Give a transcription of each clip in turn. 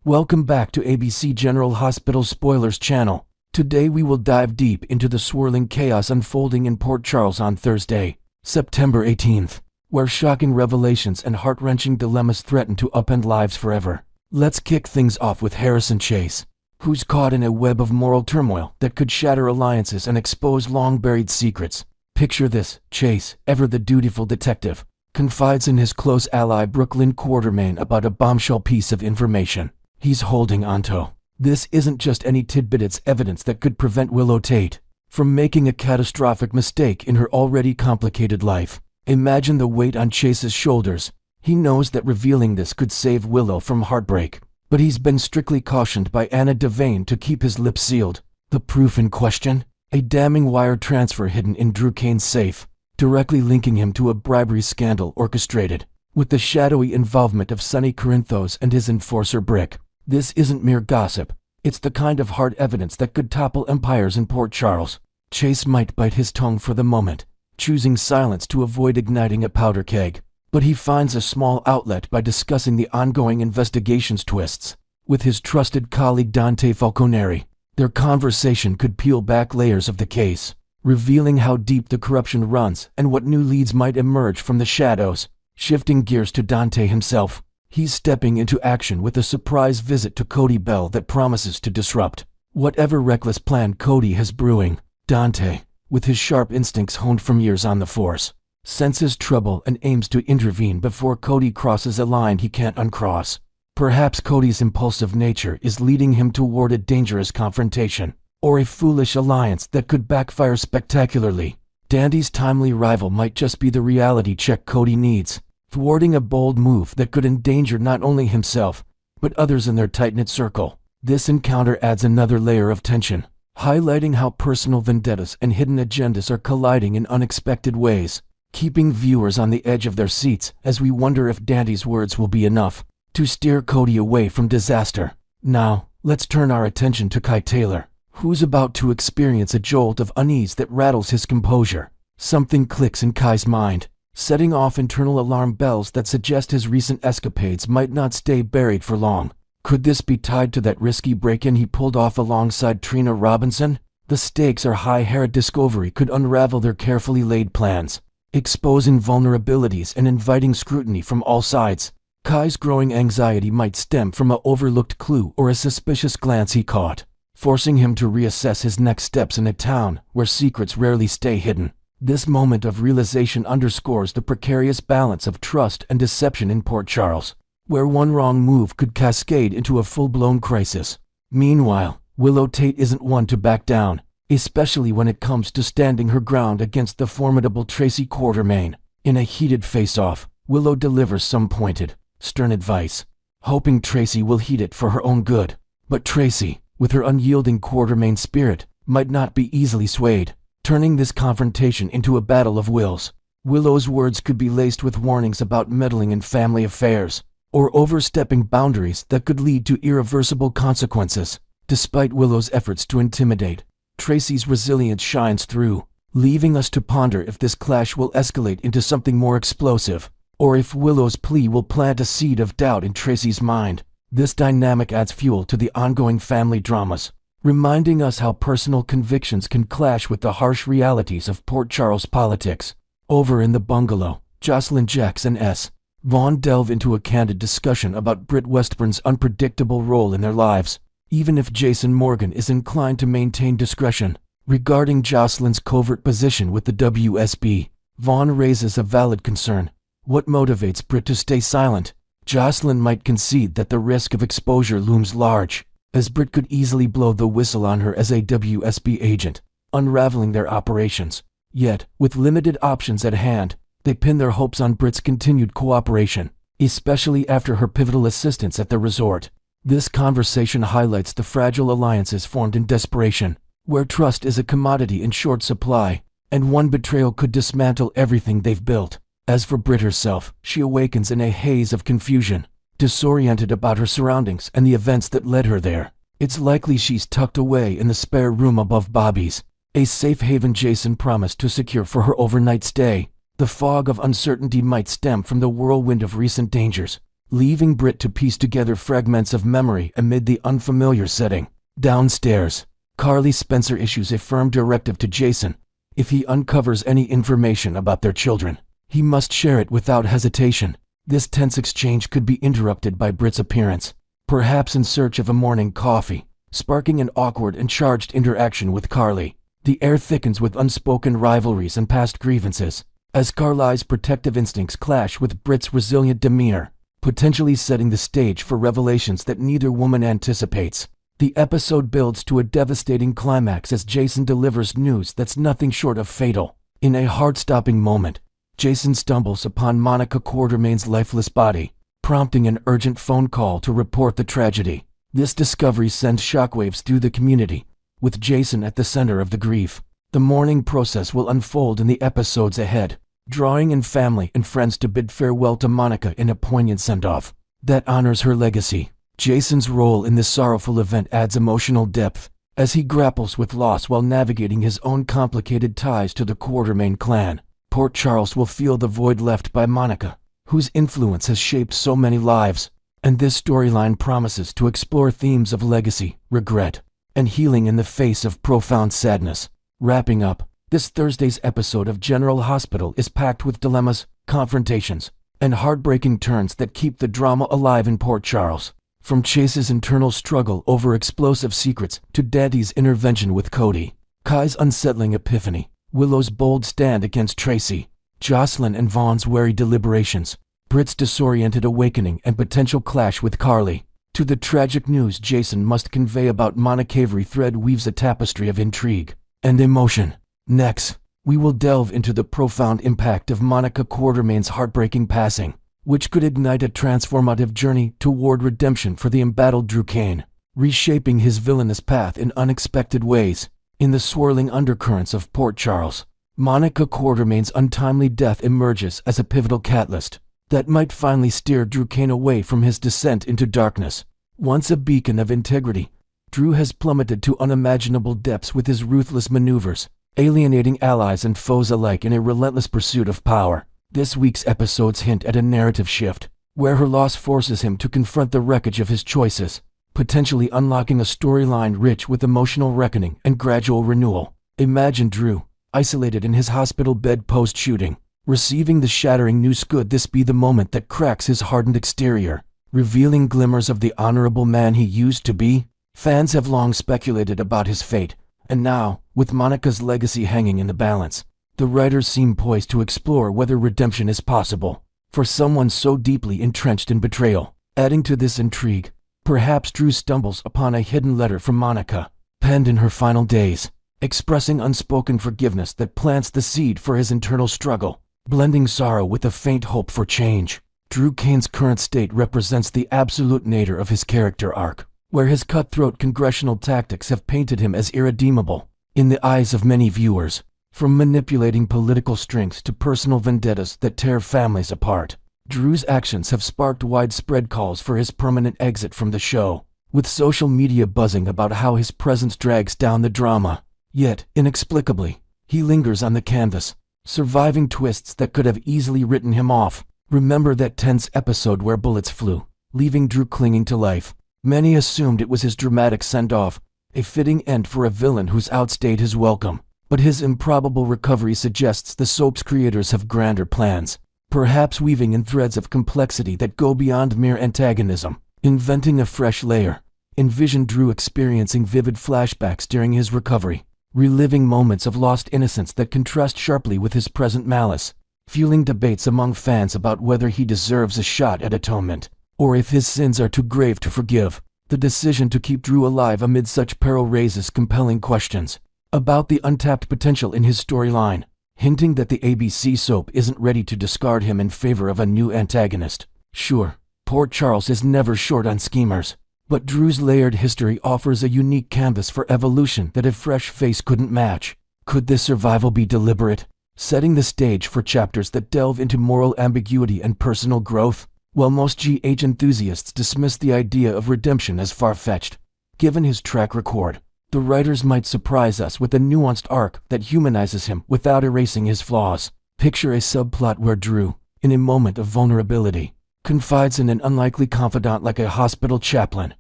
Welcome back to ABC General Hospital Spoilers channel. Today we will dive deep into the swirling chaos unfolding in Port Charles on Thursday, September 18th, where shocking revelations and heart-wrenching dilemmas threaten to upend lives forever. Let's kick things off with Harrison Chase, who's caught in a web of moral turmoil that could shatter alliances and expose long-buried secrets. Picture this: Chase, ever the dutiful detective, confides in his close ally Brooklyn Quartermain about a bombshell piece of information he's holding onto. This isn't just any tidbit, it's evidence that could prevent Willow Tate from making a catastrophic mistake in her already complicated life. Imagine the weight on Chase's shoulders. He knows that revealing this could save Willow from heartbreak, but he's been strictly cautioned by Anna Devane to keep his lips sealed. The proof in question? A damning wire transfer hidden in Drew Kane's safe, directly linking him to a bribery scandal orchestrated with the shadowy involvement of Sonny Corinthos and his enforcer Brick. This isn't mere gossip. It's the kind of hard evidence that could topple empires in Port Charles. Chase might bite his tongue for the moment, choosing silence to avoid igniting a powder keg, but he finds a small outlet by discussing the ongoing investigation's twists with his trusted colleague Dante Falconeri. Their conversation could peel back layers of the case, revealing how deep the corruption runs and what new leads might emerge from the shadows. Shifting gears to Dante himself, he's stepping into action with a surprise visit to Cody Bell that promises to disrupt whatever reckless plan Cody has brewing. Dante, with his sharp instincts honed from years on the force, senses trouble and aims to intervene before Cody crosses a line he can't uncross. Perhaps Cody's impulsive nature is leading him toward a dangerous confrontation, or a foolish alliance that could backfire spectacularly. Dandy's timely rival might just be the reality check Cody needs, thwarting a bold move that could endanger not only himself, but others in their tight-knit circle. This encounter adds another layer of tension, highlighting how personal vendettas and hidden agendas are colliding in unexpected ways, keeping viewers on the edge of their seats as we wonder if Dandy's words will be enough to steer Cody away from disaster. Now, let's turn our attention to Kai Taylor, who's about to experience a jolt of unease that rattles his composure. Something clicks in Kai's mind, setting off internal alarm bells that suggest his recent escapades might not stay buried for long. Could this be tied to that risky break-in he pulled off alongside Trina Robinson? The stakes are high. Harriet Discovery could unravel their carefully laid plans, exposing vulnerabilities and inviting scrutiny from all sides. Kai's growing anxiety might stem from an overlooked clue or a suspicious glance he caught, forcing him to reassess his next steps in a town where secrets rarely stay hidden. This moment of realization underscores the precarious balance of trust and deception in Port Charles, where one wrong move could cascade into a full-blown crisis. Meanwhile, Willow Tate isn't one to back down, especially when it comes to standing her ground against the formidable Tracy Quartermain. In a heated face-off, Willow delivers some pointed, stern advice, hoping Tracy will heed it for her own good. But Tracy, with her unyielding Quartermain spirit, might not be easily swayed, turning this confrontation into a battle of wills. Willow's words could be laced with warnings about meddling in family affairs, or overstepping boundaries that could lead to irreversible consequences. Despite Willow's efforts to intimidate, Tracy's resilience shines through, leaving us to ponder if this clash will escalate into something more explosive, or if Willow's plea will plant a seed of doubt in Tracy's mind. This dynamic adds fuel to the ongoing family dramas, reminding us how personal convictions can clash with the harsh realities of Port Charles politics. Over in the bungalow, Jocelyn, Jax, and S. Vaughn delve into a candid discussion about Britt Westburn's unpredictable role in their lives, even if Jason Morgan is inclined to maintain discretion. Regarding Jocelyn's covert position with the WSB, Vaughn raises a valid concern. What motivates Britt to stay silent? Jocelyn might concede that the risk of exposure looms large, as Britt could easily blow the whistle on her as a WSB agent, unraveling their operations. Yet, with limited options at hand, they pin their hopes on Britt's continued cooperation, especially after her pivotal assistance at the resort. This conversation highlights the fragile alliances formed in desperation, where trust is a commodity in short supply, and one betrayal could dismantle everything they've built. As for Britt herself, she awakens in a haze of confusion, disoriented about her surroundings and the events that led her there. It's likely she's tucked away in the spare room above Bobby's, a safe haven Jason promised to secure for her overnight stay. The fog of uncertainty might stem from the whirlwind of recent dangers, leaving Britt to piece together fragments of memory amid the unfamiliar setting. Downstairs, Carly Spencer issues a firm directive to Jason. If he uncovers any information about their children, he must share it without hesitation. This tense exchange could be interrupted by Britt's appearance, perhaps in search of a morning coffee, sparking an awkward and charged interaction with Carly. The air thickens with unspoken rivalries and past grievances, as Carly's protective instincts clash with Britt's resilient demeanor, potentially setting the stage for revelations that neither woman anticipates. The episode builds to a devastating climax as Jason delivers news that's nothing short of fatal. In a heart-stopping moment, Jason stumbles upon Monica Quartermain's lifeless body, prompting an urgent phone call to report the tragedy. This discovery sends shockwaves through the community, with Jason at the center of the grief. The mourning process will unfold in the episodes ahead, drawing in family and friends to bid farewell to Monica in a poignant send-off that honors her legacy. Jason's role in this sorrowful event adds emotional depth, as he grapples with loss while navigating his own complicated ties to the Quartermain clan. Port Charles will feel the void left by Monica, whose influence has shaped so many lives, and this storyline promises to explore themes of legacy, regret, and healing in the face of profound sadness. Wrapping up, this Thursday's episode of General Hospital is packed with dilemmas, confrontations, and heartbreaking turns that keep the drama alive in Port Charles. From Chase's internal struggle over explosive secrets to Dante's intervention with Cody, Kai's unsettling epiphany, Willow's bold stand against Tracy, Jocelyn and Vaughn's wary deliberations, Britt's disoriented awakening and potential clash with Carly, to the tragic news Jason must convey about Monica, every thread weaves a tapestry of intrigue and emotion. Next, we will delve into the profound impact of Monica Quartermain's heartbreaking passing, which could ignite a transformative journey toward redemption for the embattled Drew Kane, reshaping his villainous path in unexpected ways. In the swirling undercurrents of Port Charles, Monica Quartermain's untimely death emerges as a pivotal catalyst that might finally steer Drew Kane away from his descent into darkness. Once a beacon of integrity, Drew has plummeted to unimaginable depths with his ruthless maneuvers, alienating allies and foes alike in a relentless pursuit of power. This week's episodes hint at a narrative shift, where her loss forces him to confront the wreckage of his choices, potentially unlocking a storyline rich with emotional reckoning and gradual renewal. Imagine Drew, isolated in his hospital bed post-shooting, receiving the shattering news. Could this be the moment that cracks his hardened exterior, revealing glimmers of the honorable man he used to be? Fans have long speculated about his fate, and now, with Monica's legacy hanging in the balance, the writers seem poised to explore whether redemption is possible for someone so deeply entrenched in betrayal. Adding to this intrigue, perhaps Drew stumbles upon a hidden letter from Monica, penned in her final days, expressing unspoken forgiveness that plants the seed for his internal struggle, blending sorrow with a faint hope for change. Drew Kane's current state represents the absolute nadir of his character arc, where his cutthroat congressional tactics have painted him as irredeemable in the eyes of many viewers. From manipulating political strings to personal vendettas that tear families apart, Drew's actions have sparked widespread calls for his permanent exit from the show, with social media buzzing about how his presence drags down the drama. Yet, inexplicably, he lingers on the canvas, surviving twists that could have easily written him off. Remember that tense episode where bullets flew, leaving Drew clinging to life? Many assumed it was his dramatic send-off, a fitting end for a villain who's outstayed his welcome. But his improbable recovery suggests the soap's creators have grander plans, perhaps weaving in threads of complexity that go beyond mere antagonism. Inventing a fresh layer, envision Drew experiencing vivid flashbacks during his recovery, reliving moments of lost innocence that contrast sharply with his present malice, fueling debates among fans about whether he deserves a shot at atonement, or if his sins are too grave to forgive. The decision to keep Drew alive amid such peril raises compelling questions about the untapped potential in his storyline, hinting that the ABC soap isn't ready to discard him in favor of a new antagonist. Sure, Port Charles is never short on schemers, but Drew's layered history offers a unique canvas for evolution that a fresh face couldn't match. Could this survival be deliberate, setting the stage for chapters that delve into moral ambiguity and personal growth? While most GH enthusiasts dismiss the idea of redemption as far-fetched, given his track record, the writers might surprise us with a nuanced arc that humanizes him without erasing his flaws. Picture a subplot where Drew, in a moment of vulnerability, confides in an unlikely confidant like a hospital chaplain,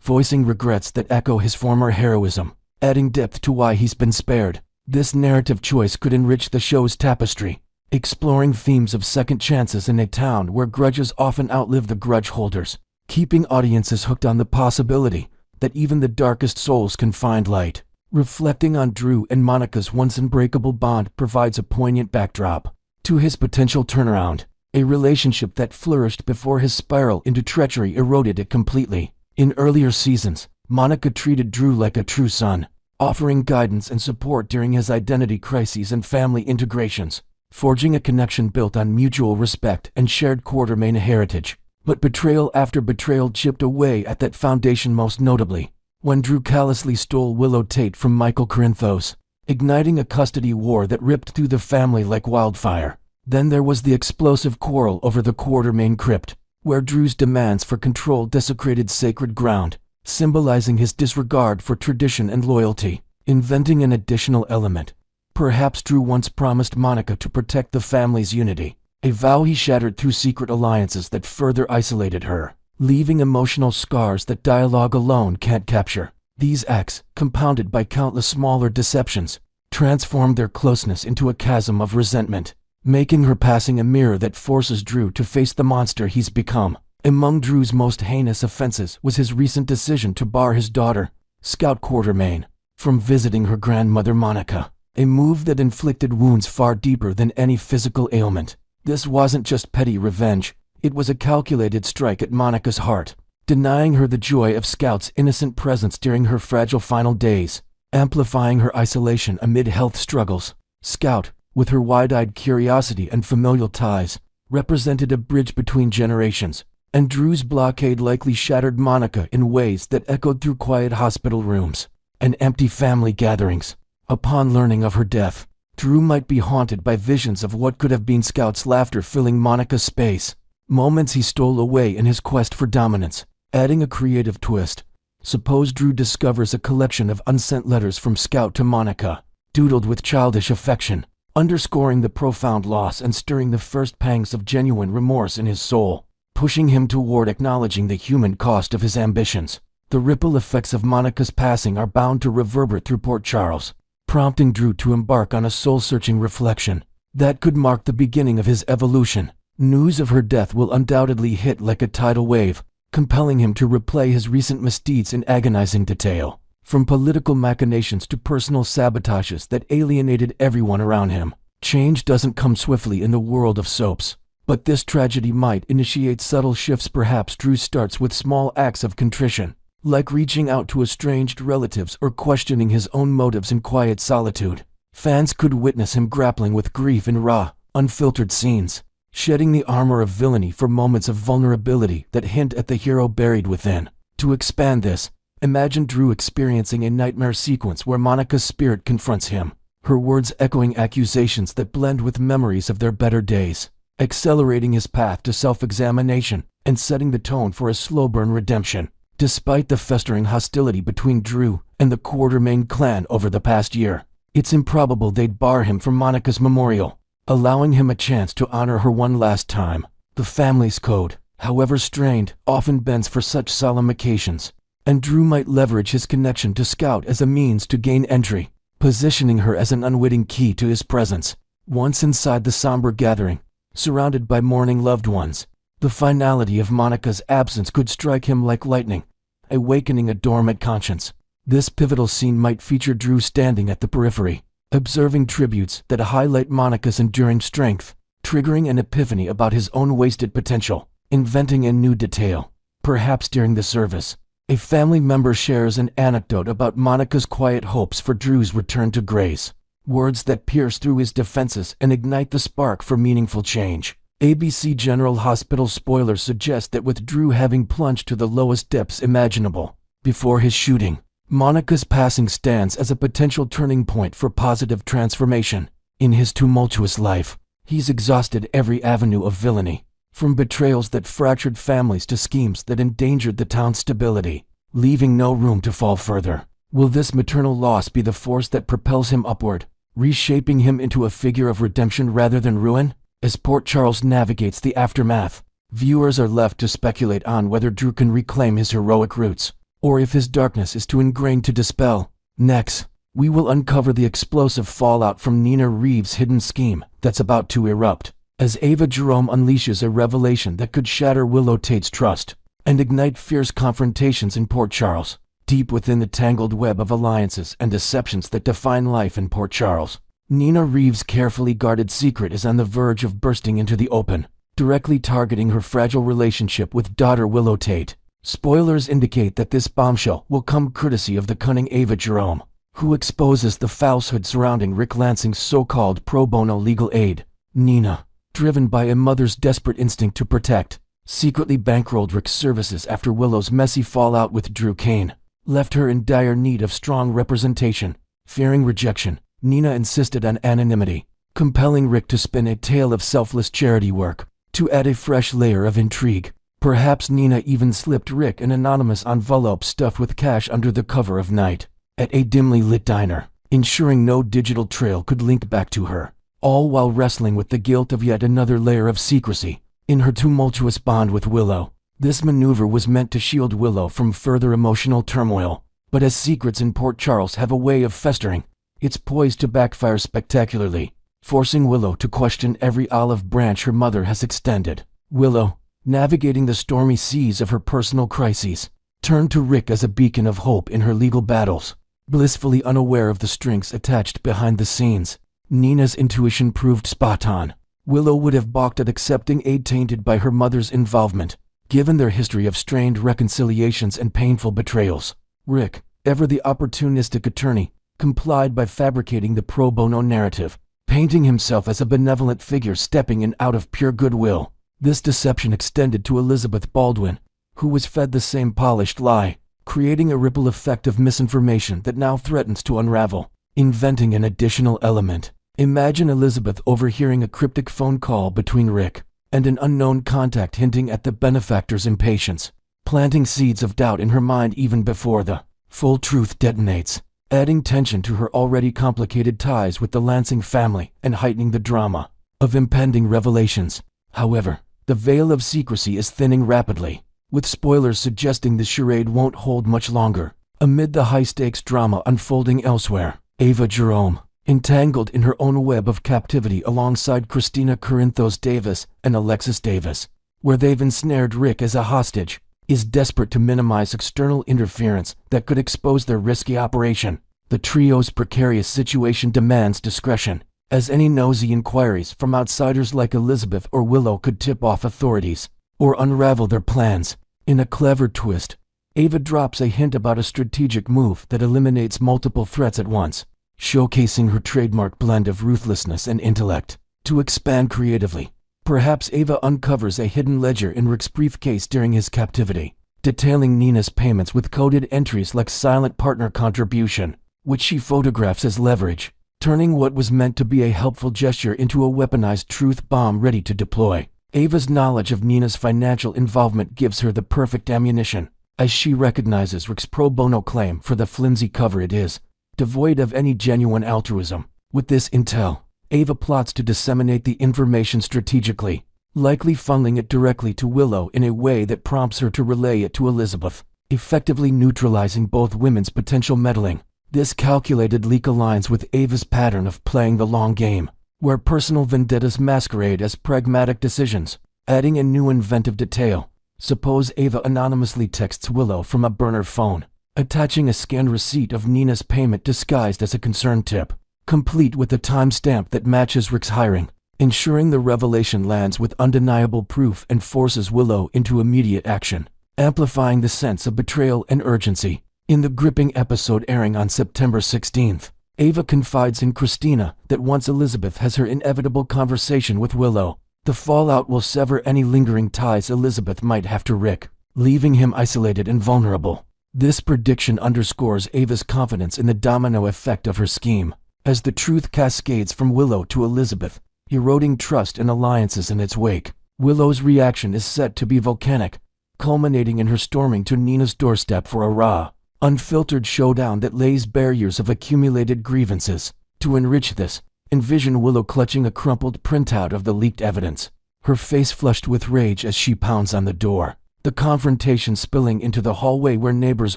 voicing regrets that echo his former heroism, adding depth to why he's been spared. This narrative choice could enrich the show's tapestry, exploring themes of second chances in a town where grudges often outlive the grudge holders, keeping audiences hooked on the possibility that even the darkest souls can find light. Reflecting on Drew and Monica's once unbreakable bond provides a poignant backdrop to his potential turnaround, a relationship that flourished before his spiral into treachery eroded it completely. In earlier seasons, Monica treated Drew like a true son, offering guidance and support during his identity crises and family integrations, forging a connection built on mutual respect and shared Quartermain heritage. But betrayal after betrayal chipped away at that foundation, most notably when Drew callously stole Willow Tate from Michael Corinthos, igniting a custody war that ripped through the family like wildfire. Then there was the explosive quarrel over the Quartermain crypt, where Drew's demands for control desecrated sacred ground, symbolizing his disregard for tradition and loyalty. Inventing an additional element, perhaps Drew once promised Monica to protect the family's unity, a vow he shattered through secret alliances that further isolated her, leaving emotional scars that dialogue alone can't capture. These acts, compounded by countless smaller deceptions, transformed their closeness into a chasm of resentment, making her passing a mirror that forces Drew to face the monster he's become. Among Drew's most heinous offenses was his recent decision to bar his daughter, Scout Quartermain, from visiting her grandmother Monica, a move that inflicted wounds far deeper than any physical ailment. This wasn't just petty revenge, it was a calculated strike at Monica's heart, denying her the joy of Scout's innocent presence during her fragile final days, amplifying her isolation amid health struggles. Scout, with her wide-eyed curiosity and familial ties, represented a bridge between generations, and Drew's blockade likely shattered Monica in ways that echoed through quiet hospital rooms and empty family gatherings. Upon learning of her death, Drew might be haunted by visions of what could have been Scout's laughter filling Monica's space, moments he stole away in his quest for dominance. Adding a creative twist, suppose Drew discovers a collection of unsent letters from Scout to Monica, doodled with childish affection, underscoring the profound loss and stirring the first pangs of genuine remorse in his soul, pushing him toward acknowledging the human cost of his ambitions. The ripple effects of Monica's passing are bound to reverberate through Port Charles, prompting Drew to embark on a soul-searching reflection that could mark the beginning of his evolution. News of her death will undoubtedly hit like a tidal wave, compelling him to replay his recent misdeeds in agonizing detail, from political machinations to personal sabotages that alienated everyone around him. Change doesn't come swiftly in the world of soaps, but this tragedy might initiate subtle shifts. Perhaps Drew starts with small acts of contrition, like reaching out to estranged relatives or questioning his own motives in quiet solitude. Fans could witness him grappling with grief in raw, unfiltered scenes, shedding the armor of villainy for moments of vulnerability that hint at the hero buried within. To expand this, imagine Drew experiencing a nightmare sequence where Monica's spirit confronts him, her words echoing accusations that blend with memories of their better days, accelerating his path to self-examination and setting the tone for a slow-burn redemption. Despite the festering hostility between Drew and the Quartermain clan over the past year, it's improbable they'd bar him from Monica's memorial, allowing him a chance to honor her one last time. The family's code, however strained, often bends for such solemn occasions, and Drew might leverage his connection to Scout as a means to gain entry, positioning her as an unwitting key to his presence. Once inside the somber gathering, surrounded by mourning loved ones, the finality of Monica's absence could strike him like lightning, awakening a dormant conscience. This pivotal scene might feature Drew standing at the periphery, observing tributes that highlight Monica's enduring strength, triggering an epiphany about his own wasted potential. Inventing a new detail, perhaps during the service, a family member shares an anecdote about Monica's quiet hopes for Drew's return to grace, words that pierce through his defenses and ignite the spark for meaningful change. ABC General Hospital spoilers suggest that with Drew having plunged to the lowest depths imaginable before his shooting, Monica's passing stands as a potential turning point for positive transformation. In his tumultuous life, he's exhausted every avenue of villainy, from betrayals that fractured families to schemes that endangered the town's stability, leaving no room to fall further. Will this maternal loss be the force that propels him upward, reshaping him into a figure of redemption rather than ruin? As Port Charles navigates the aftermath, Viewers are left to speculate on whether Drew can reclaim his heroic roots, or if his darkness is too ingrained to dispel. Next, we will uncover the explosive fallout from Nina Reeves' hidden scheme that's about to erupt, as Ava Jerome unleashes a revelation that could shatter Willow Tate's trust and ignite fierce confrontations in Port Charles. Deep within the tangled web of alliances and deceptions that define life in Port Charles, Nina Reeves' carefully guarded secret is on the verge of bursting into the open, directly targeting her fragile relationship with daughter Willow Tate. Spoilers indicate that this bombshell will come courtesy of the cunning Ava Jerome, who exposes the falsehood surrounding Rick Lansing's so-called pro bono legal aid. Nina, driven by a mother's desperate instinct to protect, secretly bankrolled Rick's services after Willow's messy fallout with Drew Kane left her in dire need of strong representation. Fearing rejection, Nina insisted on anonymity, compelling Rick to spin a tale of selfless charity work to add a fresh layer of intrigue. Perhaps Nina even slipped Rick an anonymous envelope stuffed with cash under the cover of night at a dimly lit diner, ensuring no digital trail could link back to her, all while wrestling with the guilt of yet another layer of secrecy in her tumultuous bond with Willow. This maneuver was meant to shield Willow from further emotional turmoil, but as secrets in Port Charles have a way of festering, it's poised to backfire spectacularly, forcing Willow to question every olive branch her mother has extended. Willow, navigating the stormy seas of her personal crises, turned to Rick as a beacon of hope in her legal battles. Blissfully unaware of the strings attached behind the scenes, Nina's intuition proved spot on. Willow would have balked at accepting aid tainted by her mother's involvement, given their history of strained reconciliations and painful betrayals. Rick, ever the opportunistic attorney, complied by fabricating the pro bono narrative, painting himself as a benevolent figure stepping in out of pure goodwill. This deception extended to Elizabeth Baldwin, who was fed the same polished lie, creating a ripple effect of misinformation that now threatens to unravel. Inventing an additional element. Imagine Elizabeth overhearing a cryptic phone call between Rick and an unknown contact hinting at the benefactor's impatience, planting seeds of doubt in her mind even before the full truth detonates, adding tension to her already complicated ties with the Lansing family and heightening the drama of impending revelations. However, the veil of secrecy is thinning rapidly, with spoilers suggesting the charade won't hold much longer. Amid the high-stakes drama unfolding elsewhere, Ava Jerome, entangled in her own web of captivity alongside Christina Corinthos Davis and Alexis Davis, where they've ensnared Rick as a hostage, is desperate to minimize external interference that could expose their risky operation. The trio's precarious situation demands discretion, as any nosy inquiries from outsiders like Elizabeth or Willow could tip off authorities or unravel their plans. In a clever twist, Ava drops a hint about a strategic move that eliminates multiple threats at once, showcasing her trademark blend of ruthlessness and intellect. To expand creatively, perhaps Ava uncovers a hidden ledger in Rick's briefcase during his captivity, detailing Nina's payments with coded entries like silent partner contribution, which she photographs as leverage, turning what was meant to be a helpful gesture into a weaponized truth bomb ready to deploy. Ava's knowledge of Nina's financial involvement gives her the perfect ammunition, as she recognizes Rick's pro bono claim for the flimsy cover it is, devoid of any genuine altruism. With this intel, Ava plots to disseminate the information strategically, likely funneling it directly to Willow in a way that prompts her to relay it to Elizabeth, effectively neutralizing both women's potential meddling. This calculated leak aligns with Ava's pattern of playing the long game, where personal vendettas masquerade as pragmatic decisions. Adding a new inventive detail, suppose Ava anonymously texts Willow from a burner phone, attaching a scanned receipt of Nina's payment disguised as a concern tip, complete with a timestamp that matches Rick's hiring, ensuring the revelation lands with undeniable proof and forces Willow into immediate action, amplifying the sense of betrayal and urgency. In the gripping episode airing on September 16th, Ava confides in Christina that once Elizabeth has her inevitable conversation with Willow, the fallout will sever any lingering ties Elizabeth might have to Rick, leaving him isolated and vulnerable. This prediction underscores Ava's confidence in the domino effect of her scheme, as the truth cascades from Willow to Elizabeth, eroding trust and alliances in its wake. Willow's reaction is set to be volcanic, culminating in her storming to Nina's doorstep for a raw, unfiltered showdown that lays bare years of accumulated grievances. To enrich this, envision Willow clutching a crumpled printout of the leaked evidence, her face flushed with rage as she pounds on the door. The confrontation spilling into the hallway where neighbors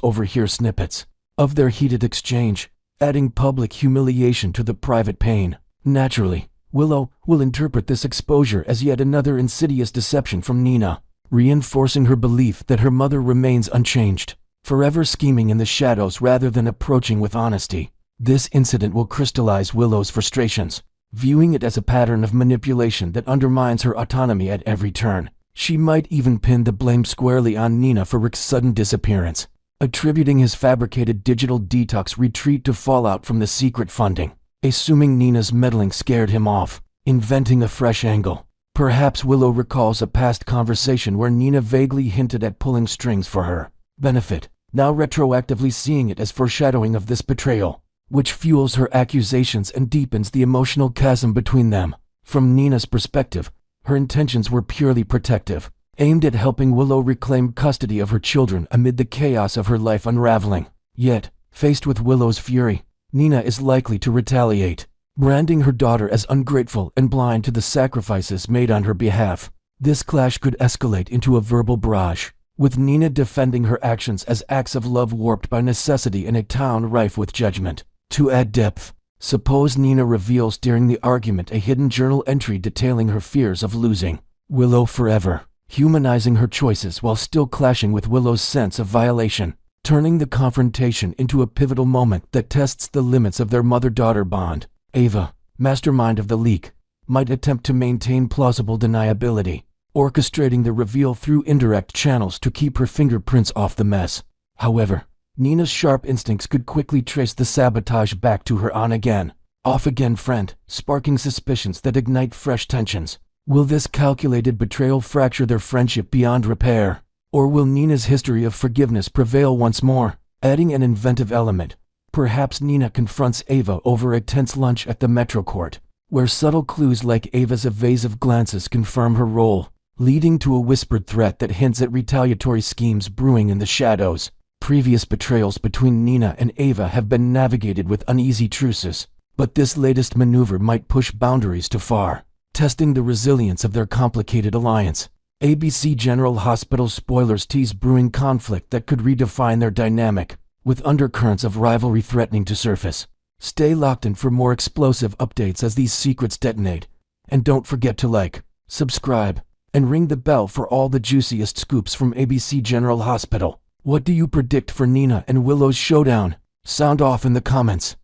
overhear snippets of their heated exchange, adding public humiliation to the private pain. Naturally, Willow will interpret this exposure as yet another insidious deception from Nina, reinforcing her belief that her mother remains unchanged, forever scheming in the shadows rather than approaching with honesty. This incident will crystallize Willow's frustrations, viewing it as a pattern of manipulation that undermines her autonomy at every turn. She might even pin the blame squarely on Nina for Rick's sudden disappearance, attributing his fabricated digital detox retreat to fallout from the secret funding, assuming Nina's meddling scared him off, inventing a fresh angle. Perhaps Willow recalls a past conversation where Nina vaguely hinted at pulling strings for her benefit, now retroactively seeing it as foreshadowing of this betrayal, which fuels her accusations and deepens the emotional chasm between them. From Nina's perspective, her intentions were purely protective, aimed at helping Willow reclaim custody of her children amid the chaos of her life unraveling. Yet, faced with Willow's fury, Nina is likely to retaliate, branding her daughter as ungrateful and blind to the sacrifices made on her behalf. This clash could escalate into a verbal barrage, with Nina defending her actions as acts of love warped by necessity in a town rife with judgment. To add depth, suppose Nina reveals during the argument a hidden journal entry detailing her fears of losing Willow forever, humanizing her choices while still clashing with Willow's sense of violation, turning the confrontation into a pivotal moment that tests the limits of their mother-daughter bond. Ava, mastermind of the leak, might attempt to maintain plausible deniability, orchestrating the reveal through indirect channels to keep her fingerprints off the mess. However, Nina's sharp instincts could quickly trace the sabotage back to her on-again, off-again friend, sparking suspicions that ignite fresh tensions. Will this calculated betrayal fracture their friendship beyond repair? Or will Nina's history of forgiveness prevail once more, adding an inventive element? Perhaps Nina confronts Ava over a tense lunch at the Metro Court, where subtle clues like Ava's evasive glances confirm her role, leading to a whispered threat that hints at retaliatory schemes brewing in the shadows. Previous betrayals between Nina and Ava have been navigated with uneasy truces, but this latest maneuver might push boundaries too far, testing the resilience of their complicated alliance. ABC General Hospital spoilers tease brewing conflict that could redefine their dynamic, with undercurrents of rivalry threatening to surface. Stay locked in for more explosive updates as these secrets detonate. And don't forget to like, subscribe, and ring the bell for all the juiciest scoops from ABC General Hospital. What do you predict for Nina and Willow's showdown? Sound off in the comments.